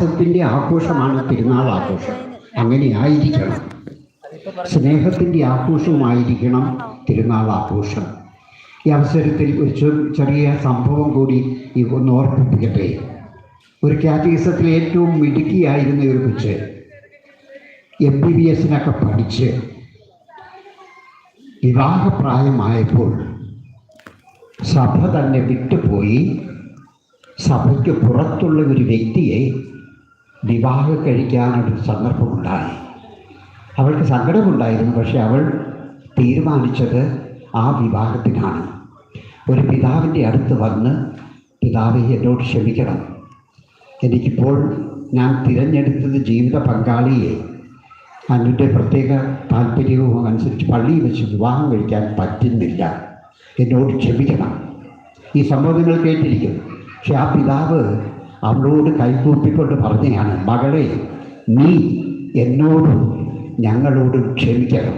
സ്നേഹത്തിൻ്റെ ആഘോഷമാണ് തിരുനാൾ ആഘോഷം. അങ്ങനെ ആയിരിക്കണം. സ്നേഹത്തിൻ്റെ ആഘോഷവുമായിരിക്കണം തിരുനാൾ ആഘോഷം. ഈ അവസരത്തിൽ ഒരു ചെറിയ സംഭവം കൂടി ഒന്ന് ഓർമ്മിപ്പിക്കട്ടെ. ഒരു കാറ്റഗിസത്തിൽ ഏറ്റവും മിടുക്കിയായിരുന്ന ഒരു കൊച്ച് MBBS പഠിച്ച് വിവാഹപ്രായമായപ്പോൾ സഭ തന്നെ വിട്ടുപോയി സഭയ്ക്ക് പുറത്തുള്ള ഒരു വ്യക്തിയെ വിവാഹം കഴിക്കാനൊരു സന്ദർഭമുണ്ടായി. അവൾക്ക് സങ്കടമുണ്ടായിരുന്നു, പക്ഷെ അവൾ തീരുമാനിച്ചത് ആ വിവാഹത്തിനാണ്. ഒരു പിതാവിൻ്റെ അടുത്ത് വന്ന്, പിതാവേ, എന്നോട് ക്ഷമിക്കണം, എനിക്കിപ്പോൾ ഞാൻ തിരഞ്ഞെടുത്തത് ജീവിത പങ്കാളിയെ അതിൻ്റെ പ്രത്യേക താല്പര്യവും അനുസരിച്ച് പള്ളിയിൽ വെച്ച് വിവാഹം കഴിക്കാൻ പറ്റുന്നില്ല, എന്നോട് ക്ഷമിക്കണം. ഈ സംഭവങ്ങൾ കേട്ടിരിക്കും. പക്ഷെ ആ പിതാവ് അവളോട് കൈകൂപ്പിക്കൊണ്ട് പറഞ്ഞതാണ്, മകളെ, നീ എന്നോടും ഞങ്ങളോടും ക്ഷമിക്കണം.